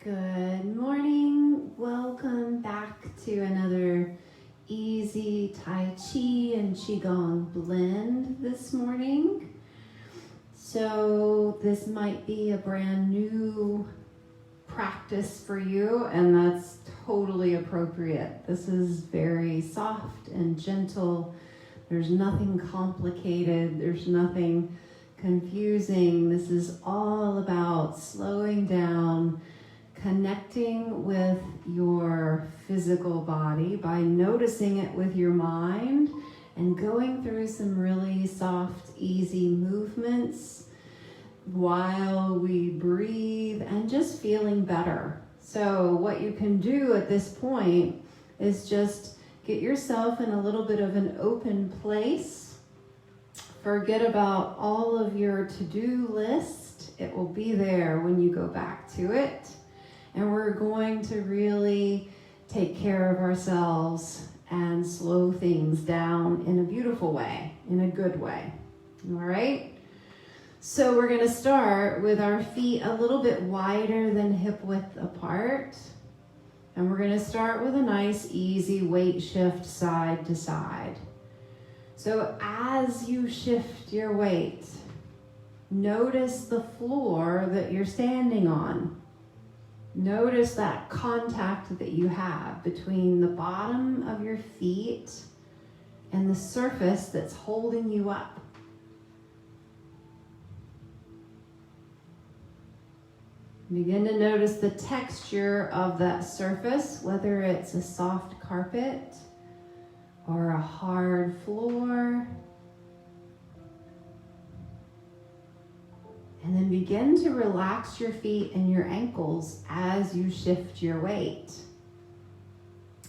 Good morning. Welcome back to another easy Tai Chi and Qigong blend this morning. So this might be a brand new practice for you, and that's totally appropriate. This is very soft and gentle. There's nothing complicated. There's nothing confusing. This is all about slowing down, connecting with your physical body by noticing it with your mind and going through some really soft, easy movements while we breathe and just feeling better. So what you can do at this point is just get yourself in a little bit of an open place. Forget about all of your to-do list. It will be there when you go back to it. And we're going to really take care of ourselves and slow things down in a beautiful way, in a good way. All right? So we're going to start with our feet a little bit wider than hip width apart. And we're going to start with a nice, easy weight shift side to side. So as you shift your weight, notice the floor that you're standing on. Notice that contact that you have between the bottom of your feet and the surface that's holding you up. Begin to notice the texture of that surface, whether it's a soft carpet or a hard floor. And then begin to relax your feet and your ankles as you shift your weight.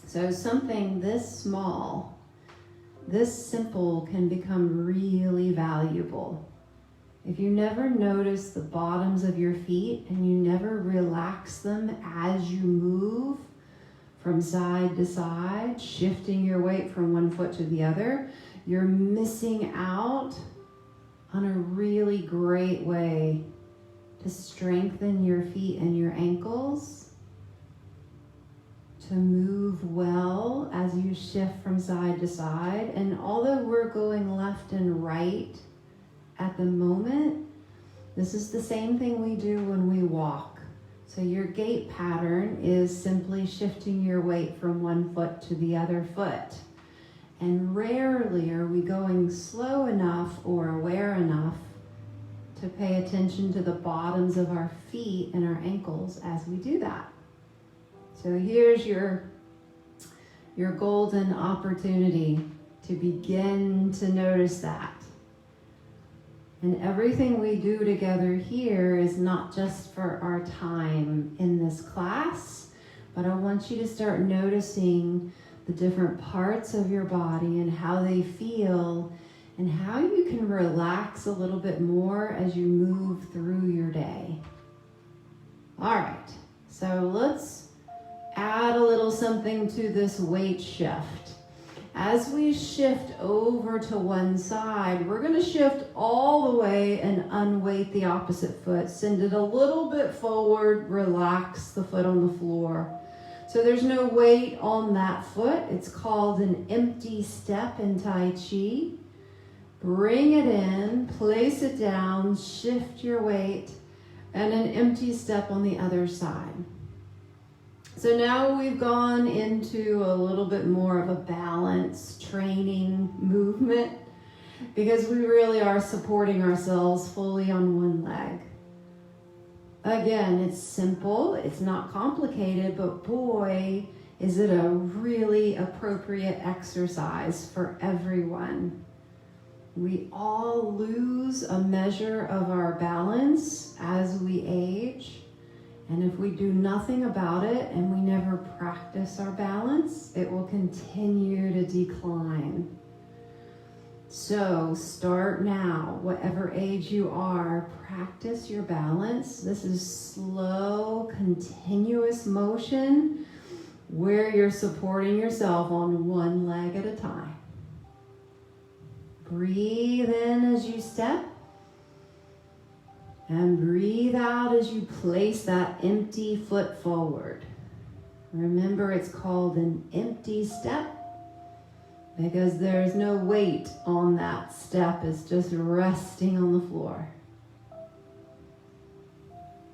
So something this small, this simple can become really valuable. If you never notice the bottoms of your feet and you never relax them as you move from side to side, shifting your weight from one foot to the other, you're missing out on a really great way to strengthen your feet and your ankles, to move well as you shift from side to side. And although we're going left and right at the moment, this is the same thing we do when we walk. So your gait pattern is simply shifting your weight from one foot to the other foot. And rarely are we going slow enough or aware enough to pay attention to the bottoms of our feet and our ankles as we do that. So here's your golden opportunity to begin to notice that. And everything we do together here is not just for our time in this class, but I want you to start noticing the different parts of your body and how they feel and how you can relax a little bit more as you move through your day. All right, so let's add a little something to this weight shift. As we shift over to one side, we're going to shift all the way and unweight the opposite foot. Send it a little bit forward, relax the foot on the floor. So there's no weight on that foot. It's called an empty step in Tai Chi. Bring it in, place it down, shift your weight, and an empty step on the other side. So now we've gone into a little bit more of a balance training movement because we really are supporting ourselves fully on one leg. Again, it's simple, it's not complicated, but boy, is it a really appropriate exercise for everyone. We all lose a measure of our balance as we age. And if we do nothing about it and we never practice our balance, it will continue to decline. So start now, whatever age you are, practice your balance. This is slow, continuous motion where you're supporting yourself on one leg at a time. Breathe in as you step And breathe out as you place that empty foot forward. Remember, it's called an empty step because there's no weight on that step. It's just resting on the floor.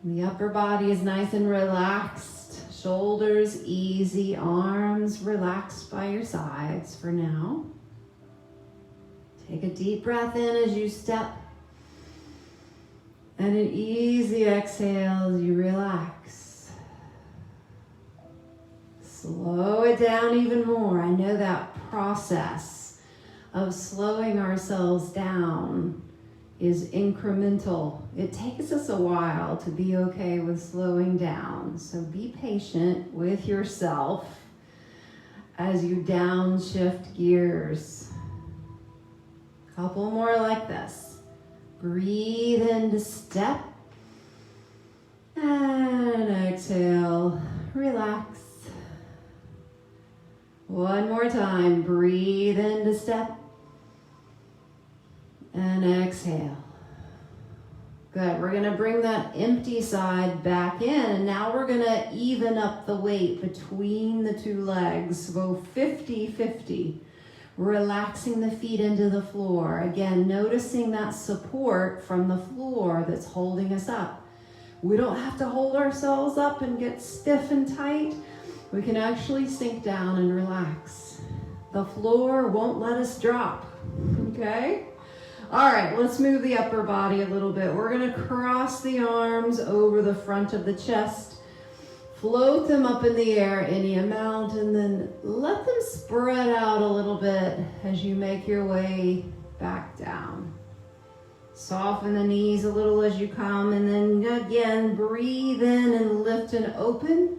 The upper body is nice and relaxed. Shoulders easy, arms relaxed by your sides for now. Take a deep breath in as you step. And an easy exhale as you relax. Slow it down even more. I know that process of slowing ourselves down is incremental. It takes us a while to be okay with slowing down. So be patient with yourself as you downshift gears. Couple more like this. Breathe into step and exhale, relax. One more time, breathe into step and exhale. Good, we're gonna bring that empty side back in, and now we're gonna even up the weight between the two legs. Go 50-50. Relaxing the feet into the floor. Again, noticing that support from the floor that's holding us up. We don't have to hold ourselves up and get stiff and tight. We can actually sink down and relax. The floor won't let us drop, okay? All right, let's move the upper body a little bit. We're gonna cross the arms over the front of the chest. Float them up in the air any amount, and then let them spread out a little bit as you make your way back down. Soften the knees a little as you come, and then again, breathe in and lift and open.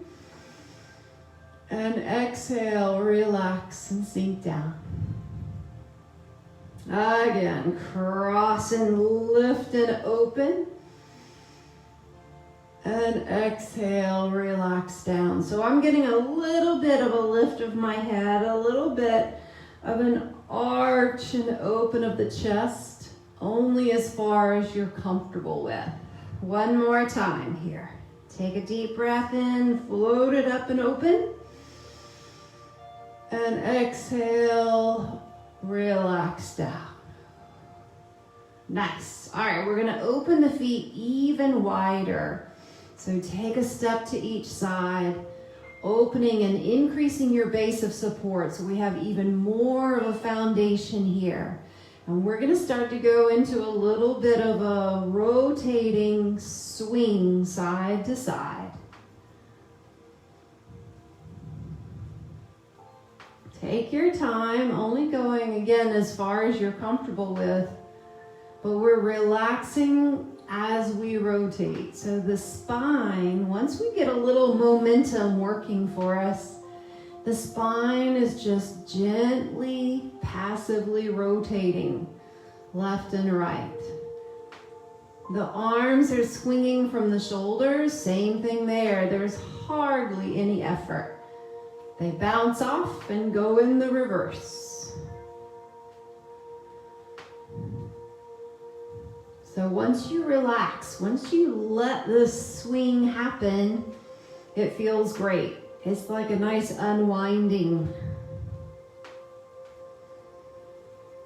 And exhale, relax and sink down. Again, cross and lift and open. And exhale, relax down. So I'm getting a little bit of a lift of my head, a little bit of an arch and open of the chest, only as far as you're comfortable with. One more time here. Take a deep breath in, float it up and open. And exhale, relax down. Nice. All right, we're gonna open the feet even wider. So take a step to each side, opening and increasing your base of support so we have even more of a foundation here. And we're going to start to go into a little bit of a rotating swing side to side. Take your time, only going again as far as you're comfortable with, but we're relaxing as we rotate. So the spine, once we get a little momentum working for us, the spine is just gently, passively rotating left and right. The arms are swinging from the shoulders, same thing there. There's hardly any effort. They bounce off and go in the reverse. So once you relax, once you let this swing happen, it feels great. It's like a nice unwinding.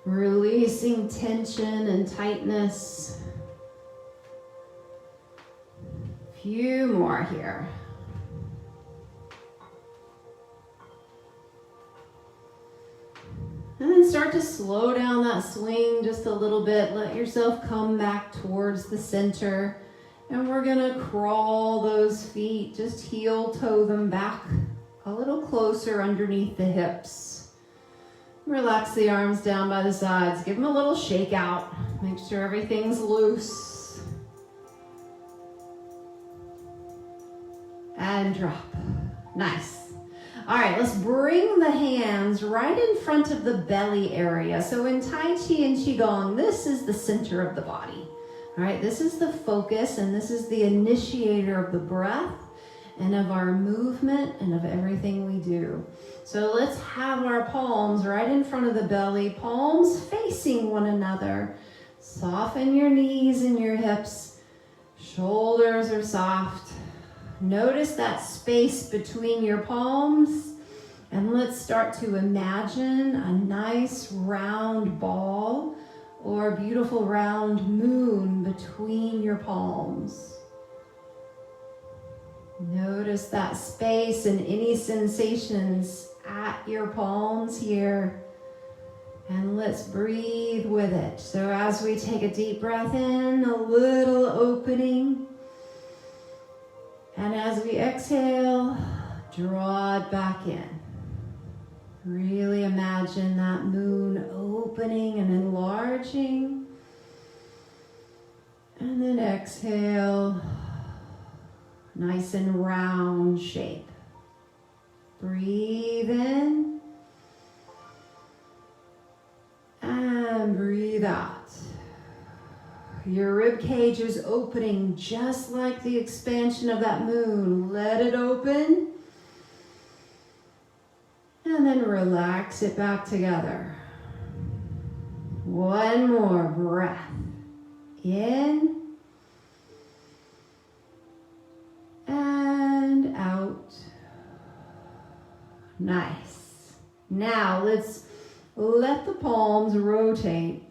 Releasing tension and tightness. Few more here. And then start to slow down that swing just a little bit. Let yourself come back towards the center. And we're gonna crawl those feet, just heel toe them back a little closer underneath the hips. Relax the arms down by the sides. Give them a little shake out. Make sure everything's loose. And drop. Nice. All right, let's bring the hands right in front of the belly area. So in Tai Chi and Qigong, this is the center of the body. All right, this is the focus, and this is the initiator of the breath and of our movement and of everything we do. So let's have our palms right in front of the belly, palms facing one another. Soften your knees and your hips, Shoulders are soft. Notice that space between your palms. And let's start to imagine a nice round ball or a beautiful round moon between your palms. Notice that space and any sensations at your palms here. And let's breathe with it. So as we take a deep breath in, a little opening. And as we exhale, draw it back in. Really imagine that moon opening and enlarging. And then exhale, nice and round shape. Breathe in and breathe out. Your rib cage is opening just like the expansion of that moon. Let it open. And then relax it back together. One more breath. In. And out. Nice. Now let's let the palms rotate.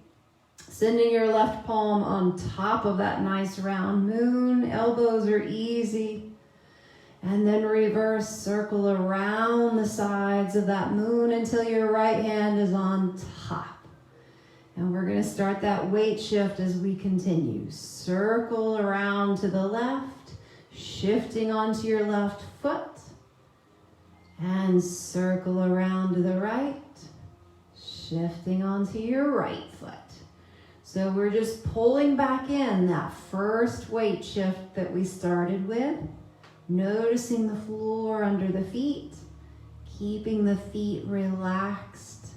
Sending your left palm on top of that nice round moon. Elbows are easy. And then reverse circle around the sides of that moon until your right hand is on top. And we're going to start that weight shift as we continue. Circle around to the left, shifting onto your left foot. And circle around to the right, shifting onto your right foot. So we're just pulling back in that first weight shift that we started with. Noticing the floor under the feet, keeping the feet relaxed.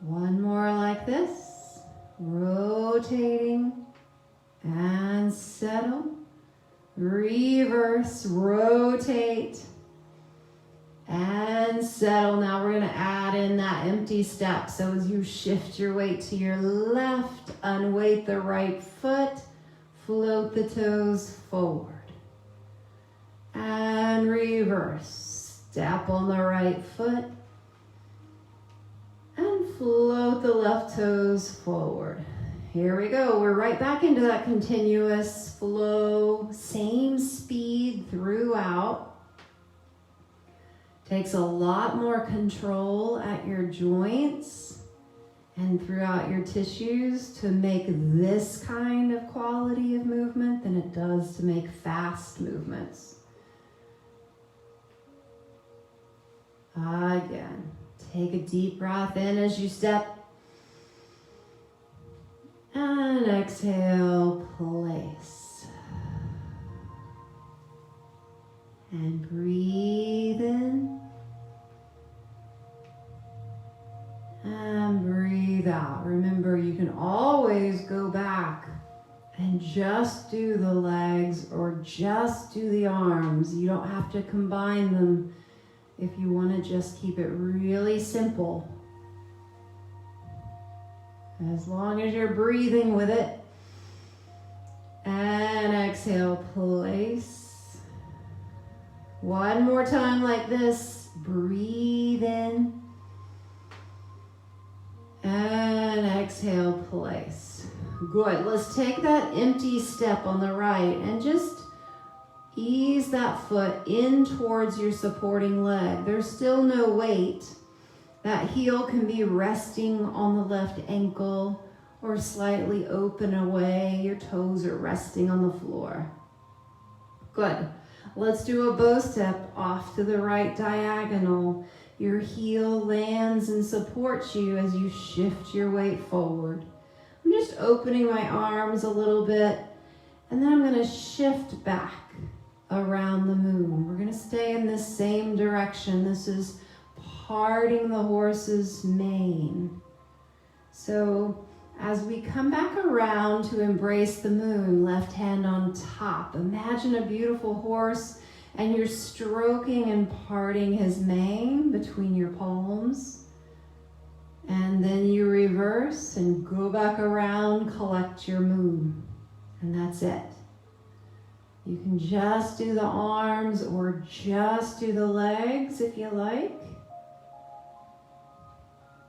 One more like this, rotating and settle. Reverse, rotate and settle. Now we're going to add in that empty step. So as you shift your weight to your left, unweight the right foot. Float the toes forward. And reverse. Step on the right foot. And float the left toes forward. Here we go. We're right back into that continuous flow. Same speed throughout. Takes a lot more control at your joints and throughout your tissues to make this kind of quality of movement than it does to make fast movements. Again, take a deep breath in as you step. And exhale, place. And breathe in. And breathe out. Remember, you can always go back and just do the legs or just do the arms. You don't have to combine them if you want to just keep it really simple. As long as you're breathing with it. And exhale, place. One more time like this. Breathe in. And exhale, place. Good. Let's take that empty step on the right and just ease that foot in towards your supporting leg. There's still no weight. That heel can be resting on the left ankle or slightly open away. Your toes are resting on the floor. Good. Let's do a bow step off to the right diagonal. Your heel lands and supports you as you shift your weight forward. I'm just opening my arms a little bit, and then I'm going to shift back around the moon. We're going to stay in this same direction. This is parting the horse's mane. So as we come back around to embrace the moon, left hand on top, imagine a beautiful horse and you're stroking and parting his mane between your palms. And then you reverse and go back around, collect your moon. And that's it. You can just do the arms or just do the legs if you like.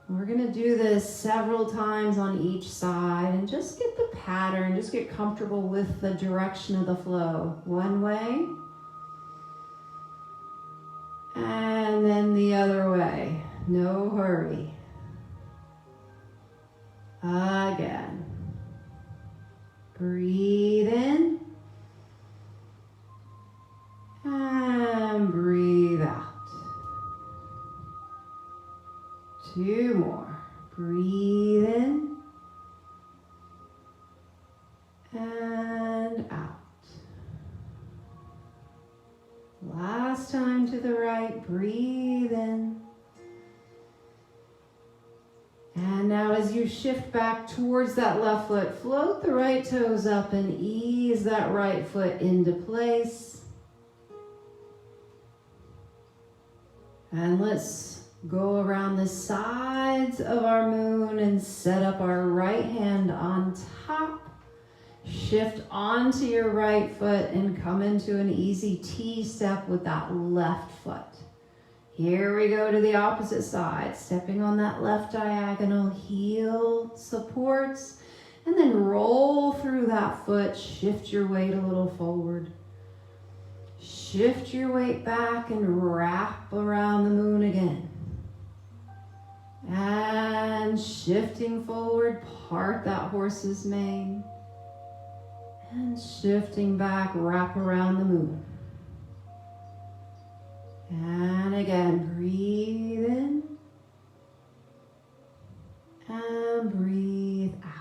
We're going to do this several times on each side and just get the pattern, just get comfortable with the direction of the flow. One way. And then the other way. No hurry. Again. Breathe in. And breathe out. Two more. Breathe in. And out. Last time to the right. Breathe in. And now as you shift back towards that left foot, float the right toes up and ease that right foot into place. And let's go around the sides of our moon and set up our right hand on top. Shift onto your right foot and come into an easy T-step with that left foot. Here we go to the opposite side, stepping on that left diagonal, heel supports, and then roll through that foot, shift your weight a little forward. Shift your weight back and wrap around the moon again. And shifting forward, part that horse's mane. And shifting back, wrap around the moon. And again, breathe in. And breathe out.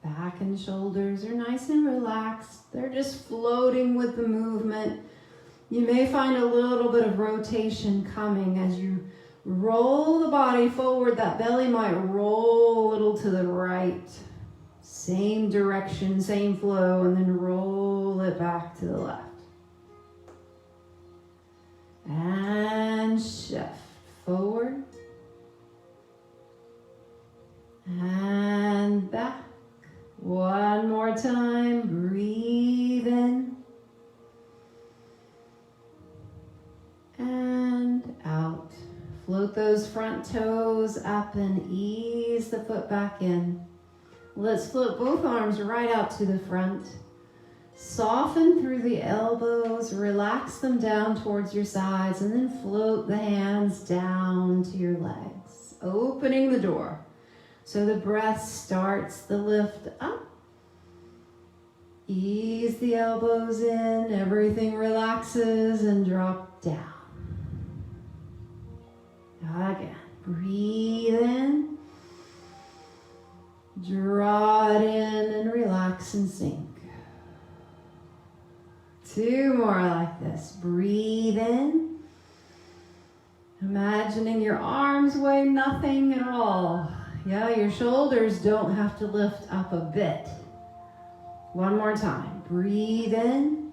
Back and shoulders are nice and relaxed. They're just floating with the movement. You may find a little bit of rotation coming as you roll the body forward. That belly might roll a little to the right. Same direction, same flow, and then roll it back to the left. And shift forward. And back. One more time. Breathe in. And out. Float those front toes up and ease the foot back in. Let's float both arms right out to the front. Soften through the elbows, relax them down towards your sides, and then float the hands down to your legs, opening the door. So the breath starts the lift up. Ease the elbows in, everything relaxes, and drop down. Again, breathe in. Draw it in and relax and sink. Two more like this. Breathe in. Imagining your arms weigh nothing at all. Yeah, your shoulders don't have to lift up a bit. One more time. Breathe in.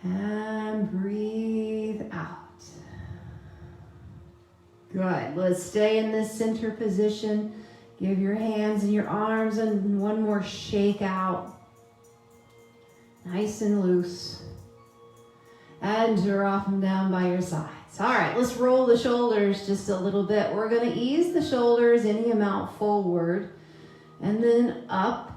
And breathe out. Good. Let's stay in this center position. Give your hands and your arms and one more shake out. Nice and loose. And drop them down by your sides. All right, let's roll the shoulders just a little bit. We're going to ease the shoulders any amount forward and then up.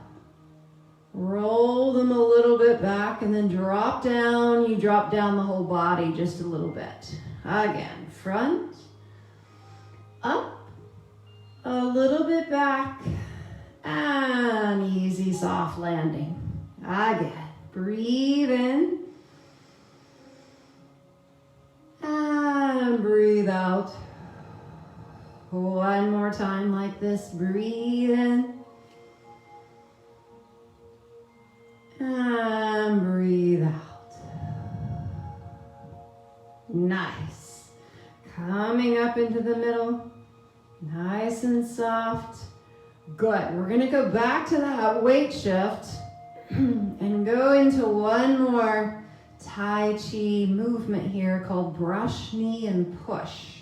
Roll them a little bit back and then drop down. You drop down the whole body just a little bit. Again, front, up, a little bit back, and easy soft landing. Again. Breathe in. And breathe out. One more time like this. Breathe in. And breathe out. Nice. Coming up into the middle. Nice and soft. Good. We're going to go back to that weight shift. And go into one more Tai Chi movement here called brush, knee, and push.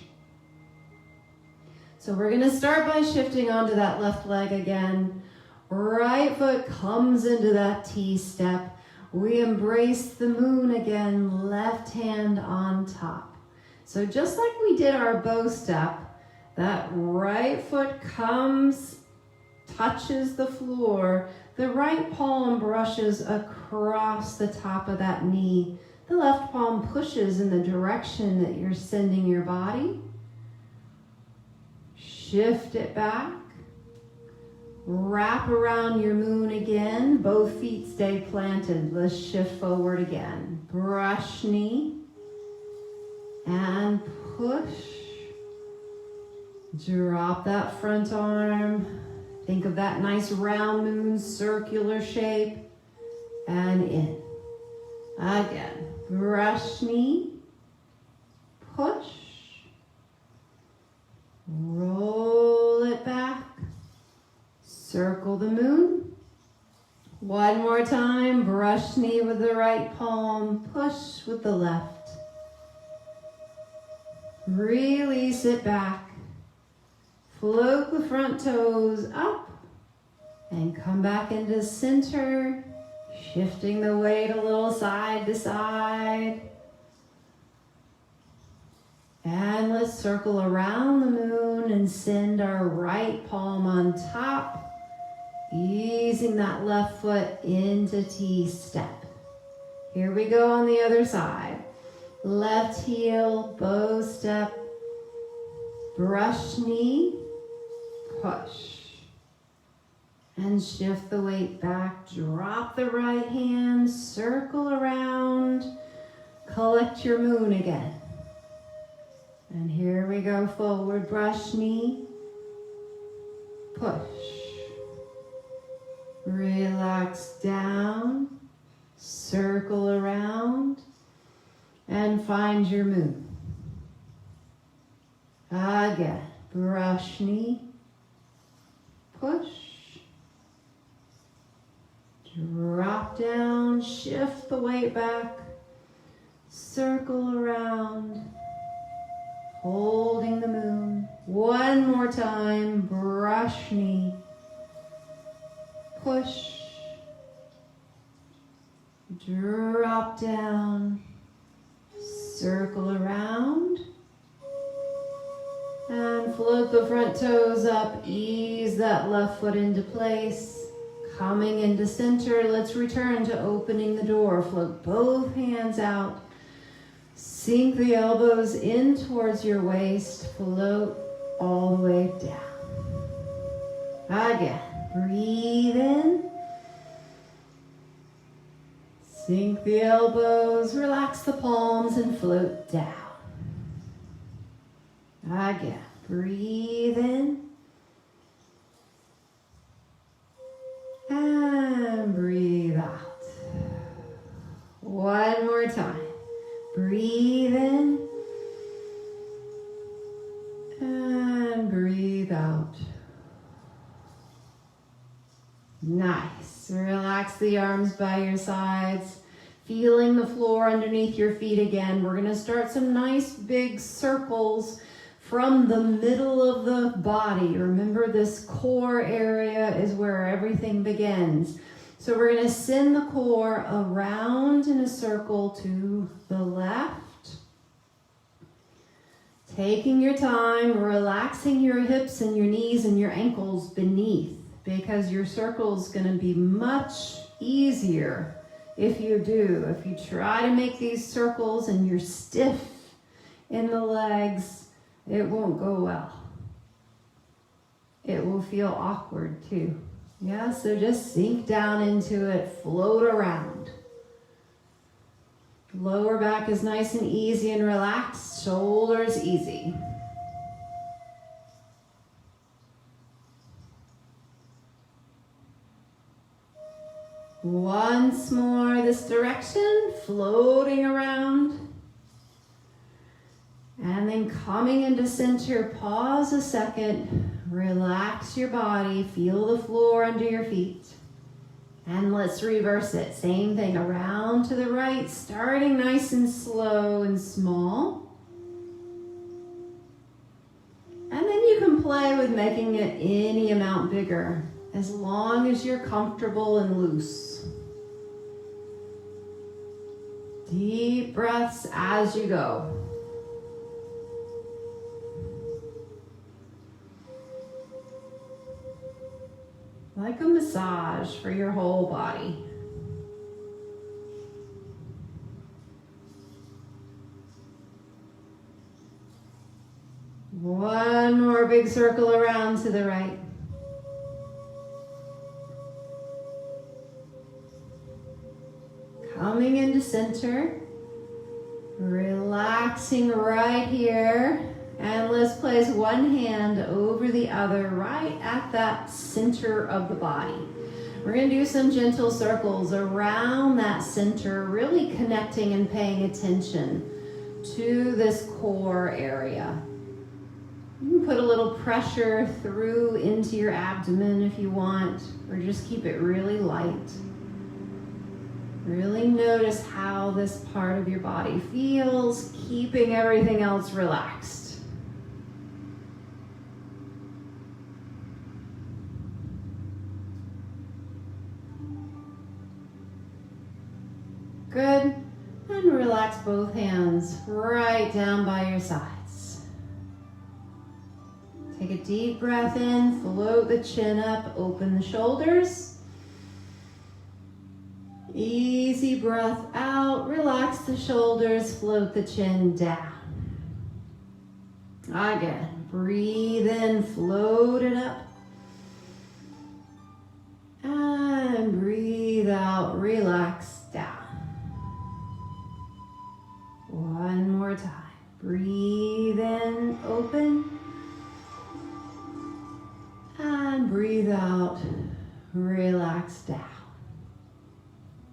So we're going to start by shifting onto that left leg again. Right foot comes into that T-step. We embrace the moon again, left hand on top. So just like we did our bow step, that right foot comes, touches the floor. The right palm brushes across the top of that knee. The left palm pushes in the direction that you're sending your body. Shift it back. Wrap around your moon again. Both feet stay planted. Let's shift forward again. Brush knee. And push. Drop that front arm. Think of that nice round moon, circular shape. And in. Again. Brush knee. Push. Roll it back. Circle the moon. One more time. Brush knee with the right palm. Push with the left. Release it back. Float the front toes up. And come back into center. Shifting the weight a little side to side. And let's circle around the moon and send our right palm on top. Easing that left foot into T-step. Here we go on the other side. Left heel, bow step, brush knee, push. And shift the weight back. Drop the right hand, circle around, collect your moon again. And here we go, forward, brush knee, push. Relax down, circle around, and find your moon. Again, brush knee, push. Drop down, shift the weight back, circle around, holding the moon. One more time, brush knee, push, drop down, circle around, and float the front toes up. Ease that left foot into place. Coming into center, let's return to opening the door. Float both hands out. Sink the elbows in towards your waist. Float all the way down. Again, breathe in. Sink the elbows, relax the palms, and float down. Again, breathe in. And breathe out. One more time. Breathe in. And breathe out. Nice. Relax the arms by your sides. Feeling the floor underneath your feet again. We're going to start some nice big circles from the middle of the body. Remember, this core area is where everything begins. So we're going to send the core around in a circle to the left. Taking your time, relaxing your hips and your knees and your ankles beneath, because your circle is going to be much easier if you do. If you try to make these circles and you're stiff in the legs, it won't go well. It will feel awkward too. Yeah, so just sink down into it, float around. Lower back is nice and easy and relaxed, shoulders easy. Once more this direction, floating around. And then coming into center, pause a second, relax your body, feel the floor under your feet. And let's reverse it. Same thing, around to the right, starting nice and slow and small. And then you can play with making it any amount bigger, as long as you're comfortable and loose. Deep breaths as you go. Like a massage for your whole body. One more big circle around to the right. Coming into center. Relaxing right here. And let's place one hand over the other right at that center of the body. We're going to do some gentle circles around that center, really connecting and paying attention to this core area. You can put a little pressure through into your abdomen if you want, or just keep it really light. Really notice how this part of your body feels, keeping everything else relaxed. Good. And relax both hands right down by your sides. Take a deep breath in, float the chin up, open the shoulders. Easy breath out, relax the shoulders, float the chin down. Again, breathe in, float it up. And breathe out, relax down. One more time. Breathe in, open. And breathe out, relax down.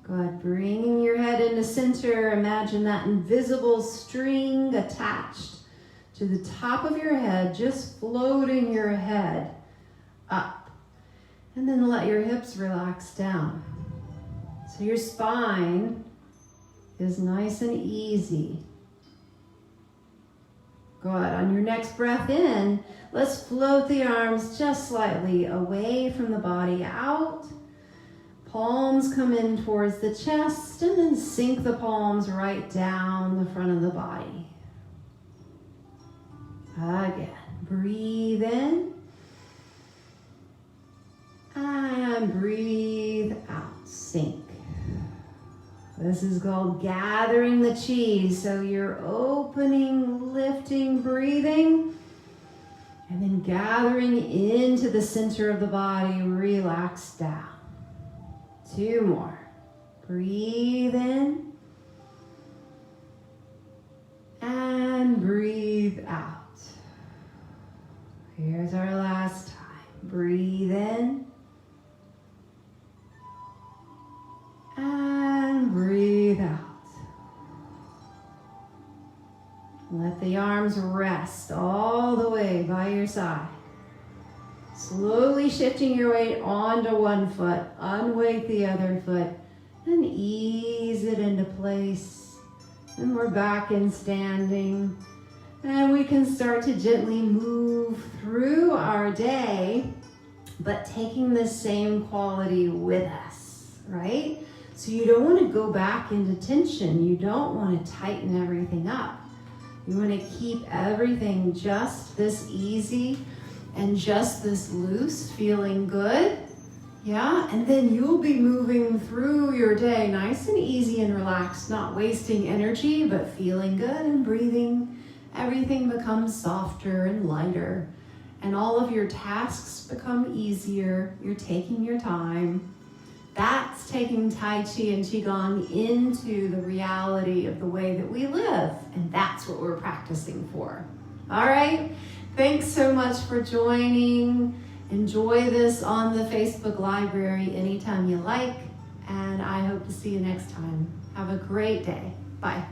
Good. Bringing your head into center. Imagine that invisible string attached to the top of your head, just floating your head up. And then let your hips relax down. So your spine is nice and easy. Good. On your next breath in, let's float the arms just slightly away from the body, out. Palms come in towards the chest, and then sink the palms right down the front of the body. Again, breathe in. And breathe out, sink. This is called gathering the chi. So you're opening, lifting, breathing, and then gathering into the center of the body, relax down. 2 more. Breathe in. And breathe out. Here's our last time. Breathe in. And breathe out. Let the arms rest all the way by your side. Slowly shifting your weight onto one foot, unweight the other foot, and ease it into place. And we're back in standing. And we can start to gently move through our day, but taking the same quality with us, right? So you don't want to go back into tension. You don't want to tighten everything up. You want to keep everything just this easy and just this loose, feeling good. Yeah, and then you'll be moving through your day nice and easy and relaxed, not wasting energy, but feeling good and breathing. Everything becomes softer and lighter, and all of your tasks become easier. You're taking your time. That's taking Tai Chi and Qigong into the reality of the way that we live, and that's what we're practicing for. All right, thanks so much for joining. Enjoy this on the Facebook library anytime you like, and I hope to see you next time. Have a great day. Bye.